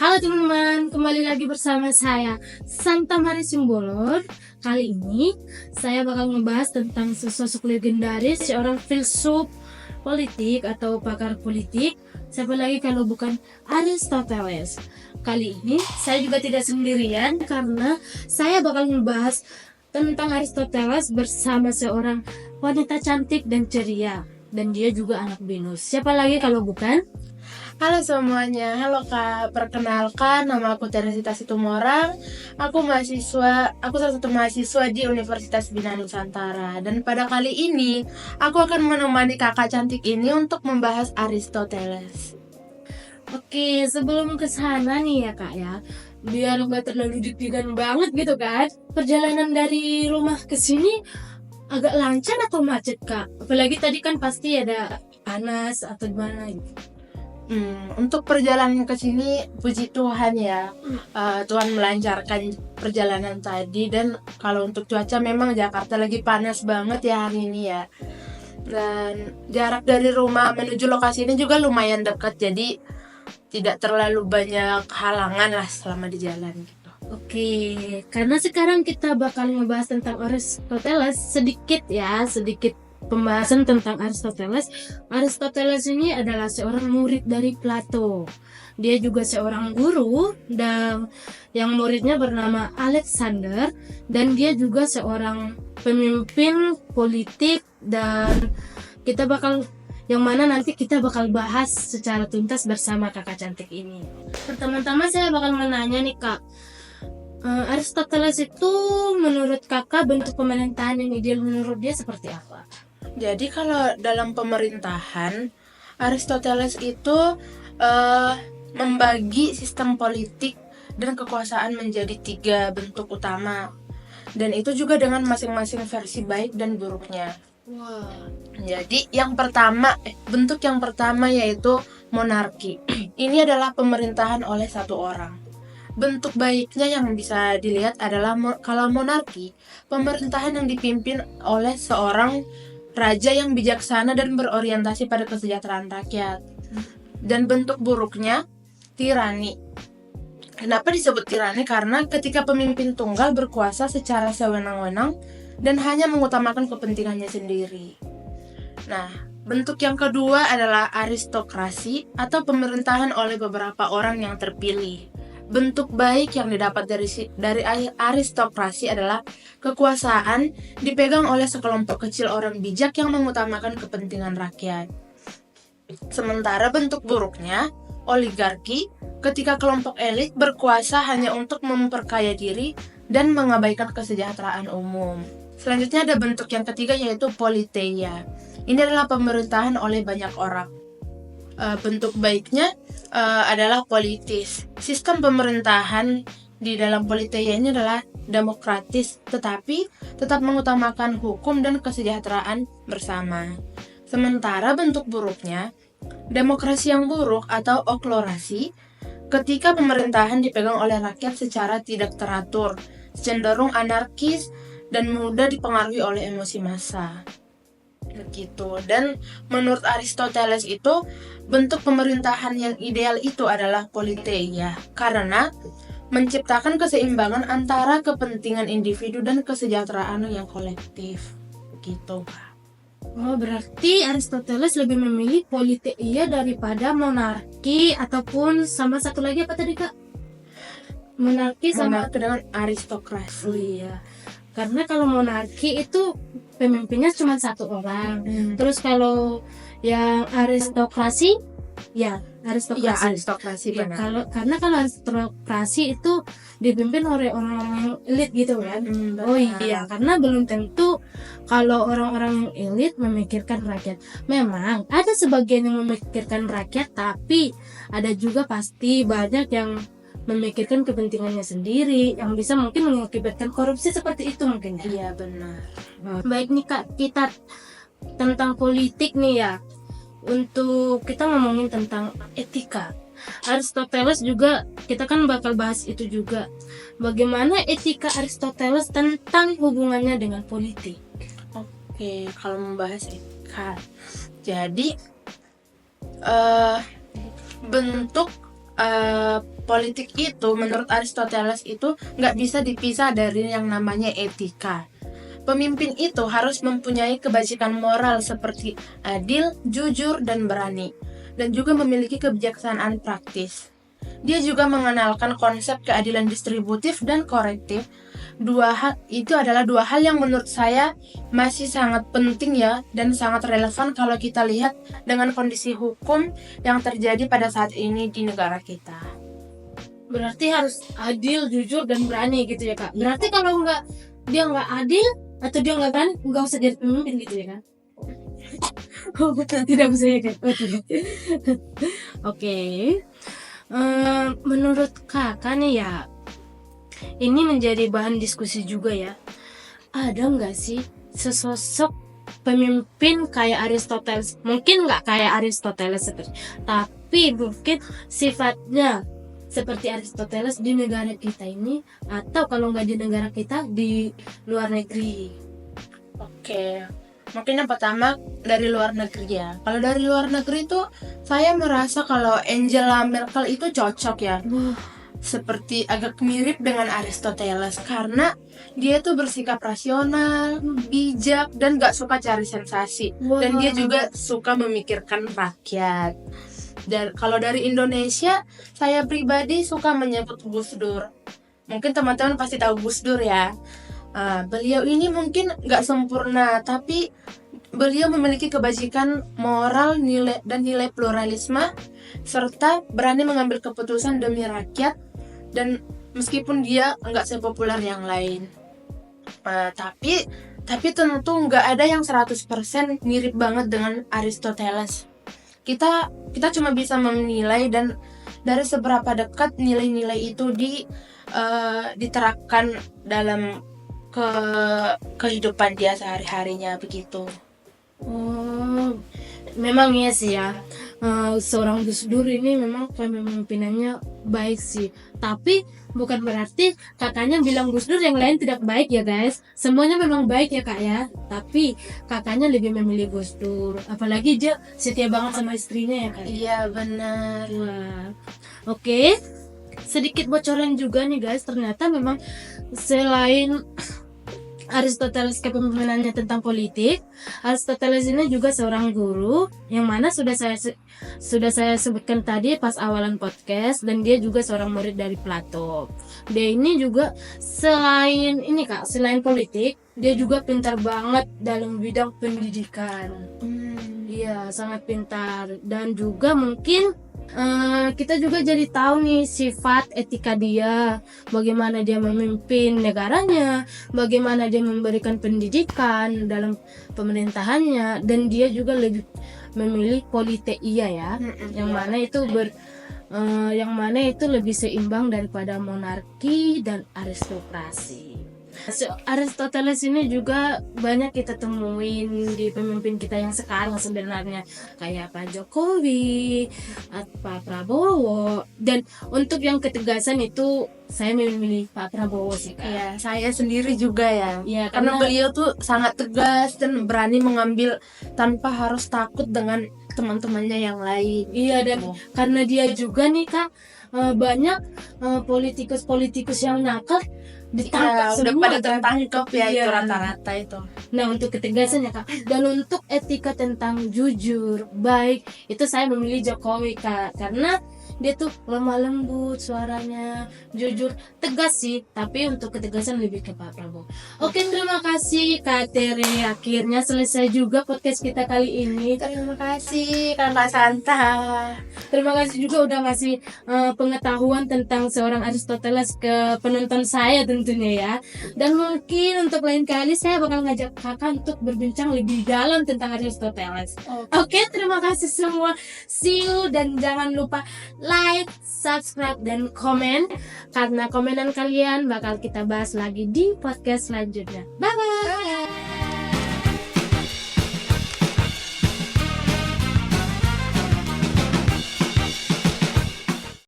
Halo teman-teman, kembali lagi bersama saya Santa Mari Simbolon. Kali ini saya bakal ngebahas tentang sosok legendaris seorang filsuf politik atau pakar politik. Siapa lagi kalau bukan Aristoteles. Kali ini saya juga tidak sendirian karena saya bakal ngebahas tentang Aristoteles bersama seorang wanita cantik dan ceria, dan dia juga anak Venus. Siapa lagi kalau bukan? Halo semuanya, halo Kak. Perkenalkan, nama aku Teresita Situmorang. Aku salah satu mahasiswa di Universitas Bina Nusantara. Dan pada kali ini, aku akan menemani kakak cantik ini untuk membahas Aristoteles. Oke, sebelum ke sana nih ya Kak ya, biar nggak terlalu deg-degan banget gitu kan, perjalanan dari rumah ke sini agak lancar atau macet Kak? Apalagi tadi kan pasti ada panas atau gimana gitu. Untuk perjalanan ke sini, puji Tuhan ya, Tuhan melancarkan perjalanan tadi. Dan kalau untuk cuaca, memang Jakarta lagi panas banget ya hari ini ya. Dan jarak dari rumah menuju lokasi ini juga lumayan dekat, jadi tidak terlalu banyak halangan lah selama di jalan gitu. Oke, karena sekarang kita bakal ngebahas tentang Aristoteles sedikit pembahasan tentang Aristoteles. Aristoteles ini adalah seorang murid dari Plato. Dia juga seorang guru dan yang muridnya bernama Alexander, dan dia juga seorang pemimpin politik, dan yang mana nanti kita bakal bahas secara tuntas bersama kakak cantik ini. Pertama-tama saya bakal menanya nih Kak, Aristoteles itu menurut kakak bentuk pemerintahan yang ideal menurut dia seperti apa? Jadi kalau dalam pemerintahan, Aristoteles itu membagi sistem politik dan kekuasaan menjadi 3 bentuk utama. Dan itu juga dengan masing-masing versi baik dan buruknya. Jadi bentuk yang pertama yaitu monarki. Ini adalah pemerintahan oleh satu orang. Bentuk baiknya yang bisa dilihat adalah kalau monarki, pemerintahan yang dipimpin oleh seorang raja yang bijaksana dan berorientasi pada kesejahteraan rakyat. Dan bentuk buruknya, tirani. Kenapa disebut tirani? Karena ketika pemimpin tunggal berkuasa secara sewenang-wenang dan hanya mengutamakan kepentingannya sendiri. Nah, bentuk yang kedua adalah aristokrasi atau pemerintahan oleh beberapa orang yang terpilih. Bentuk baik yang didapat dari aristokrasi adalah kekuasaan dipegang oleh sekelompok kecil orang bijak yang mengutamakan kepentingan rakyat. Sementara bentuk buruknya, oligarki, ketika kelompok elit berkuasa hanya untuk memperkaya diri dan mengabaikan kesejahteraan umum. Selanjutnya ada bentuk yang ketiga yaitu politeia. Ini adalah pemerintahan oleh banyak orang. Bentuk baiknya adalah politis. Sistem pemerintahan di dalam politeia ini adalah demokratis, tetapi tetap mengutamakan hukum dan kesejahteraan bersama. Sementara bentuk buruknya, demokrasi yang buruk atau oklorasi, ketika pemerintahan dipegang oleh rakyat secara tidak teratur, cenderung anarkis dan mudah dipengaruhi oleh emosi massa. Begitu. Dan menurut Aristoteles itu, bentuk pemerintahan yang ideal itu adalah politeia, karena menciptakan keseimbangan antara kepentingan individu dan kesejahteraan yang kolektif. Begitu. Oh, berarti Aristoteles lebih memilih politeia daripada monarki, ataupun sama satu lagi apa tadi Kak? Monarki dengan aristokrasi. Oh iya. Karena kalau monarki itu pemimpinnya cuma satu orang. Terus kalau yang aristokrasi, aristokrasi. Ya, karena kalau aristokrasi itu dipimpin oleh orang-orang yang elit gitu kan. Oh iya, karena belum tentu kalau orang-orang yang elit memikirkan rakyat. Memang ada sebagian yang memikirkan rakyat, tapi ada juga pasti banyak yang memikirkan kepentingannya sendiri, yang bisa mungkin mengakibatkan korupsi seperti itu mungkin. Iya, benar. Baik nih Kak, kita tentang politik nih ya. Untuk kita ngomongin tentang etika, Aristoteles juga kita kan bakal bahas itu juga. Bagaimana etika Aristoteles tentang hubungannya dengan politik? Oke, kalau membahas etika, jadi bentuk politik itu menurut Aristoteles itu nggak bisa dipisah dari yang namanya etika. Pemimpin itu harus mempunyai kebajikan moral seperti adil, jujur, dan berani, dan juga memiliki kebijaksanaan praktis. Dia juga mengenalkan konsep keadilan distributif dan korektif. Itu adalah dua hal yang menurut saya masih sangat penting ya, dan sangat relevan kalau kita lihat dengan kondisi hukum yang terjadi pada saat ini di negara kita. Berarti harus adil, jujur, dan berani gitu ya Kak. Berarti kalau dia nggak adil atau dia nggak berani, nggak usah jadi pemimpin gitu ya kan? Tidak bisa ya kan? Oke. Menurut Kakak nih ya, ini menjadi bahan diskusi juga ya. Ada nggak sih sesosok pemimpin kayak Aristoteles? Mungkin nggak kayak Aristoteles tapi mungkin sifatnya seperti Aristoteles di negara kita ini, atau kalau nggak di negara kita, di luar negeri. Oke, mungkin yang pertama dari luar negeri ya. Kalau dari luar negeri tuh saya merasa kalau Angela Merkel itu cocok ya. Seperti agak mirip dengan Aristoteles karena dia tuh bersikap rasional, bijak, dan gak suka cari sensasi. Dan dia juga suka memikirkan rakyat. Dan kalau dari Indonesia, saya pribadi suka menyebut Gus Dur. Mungkin teman-teman pasti tahu Gus Dur ya. Beliau ini mungkin gak sempurna, tapi beliau memiliki kebajikan moral, nilai pluralisme, serta berani mengambil keputusan demi rakyat. Dan meskipun dia nggak sepopuler yang lain, tapi tentu nggak ada yang 100% mirip banget dengan Aristoteles. Kita cuma bisa menilai dan dari seberapa dekat nilai-nilai itu diterapkan dalam kehidupan dia sehari-harinya begitu. Memang iya sih ya, seorang Gus Dur ini memang kepemimpinannya baik sih. Tapi bukan berarti kakaknya bilang Gus Dur yang lain tidak baik ya guys. Semuanya memang baik ya kak ya. Tapi kakaknya lebih memilih Gus Dur. Apalagi dia setia banget sama istrinya ya kak. Iya benar. Wah. Oke. Sedikit bocoran juga nih guys. Ternyata memang selain Aristoteles kepemimpinannya tentang politik, Aristoteles ini juga seorang guru yang mana sudah saya sebutkan tadi pas awalan podcast, dan dia juga seorang murid dari Plato. Dia ini juga selain politik, dia juga pintar banget dalam bidang pendidikan. Iya, sangat pintar. Dan juga mungkin kita juga jadi tahu nih sifat etika dia, bagaimana dia memimpin negaranya, bagaimana dia memberikan pendidikan dalam pemerintahannya, dan dia juga lebih memilih politeia ya, yang mana itu lebih seimbang daripada monarki dan aristokrasi. Aristoteles ini juga banyak kita temuin di pemimpin kita yang sekarang sebenarnya, kayak Pak Jokowi, Pak Prabowo. Dan untuk yang ketegasan itu saya memilih Pak Prabowo sih kak. Iya, saya sendiri juga ya. Ya, karena beliau tuh sangat tegas dan berani mengambil tanpa harus takut dengan teman-temannya yang lain. Iya, dan karena dia juga nih kak, banyak politikus yang nakal ditangkap udah semua, pada tertangkap ya. Iya. Itu rata-rata itu. Nah, untuk ketegasannya kak, dan untuk etika tentang jujur, baik, itu saya memilih Jokowi kak, karena dia tuh lemah lembut suaranya, jujur, tegas sih, tapi untuk ketegasan lebih ke Pak Prabowo. Oke, terima kasih Kak Tere. Akhirnya selesai juga podcast kita kali ini. Terima kasih Kakak Santa. Terima kasih juga udah ngasih pengetahuan tentang seorang Aristoteles ke penonton saya tentunya ya. Dan mungkin untuk lain kali saya bakal ngajak kakak untuk berbincang lebih dalam tentang Aristoteles. Oke, terima kasih semua. See you, dan jangan lupa like, subscribe, dan komen, karena komenan kalian bakal kita bahas lagi di podcast selanjutnya. Bye.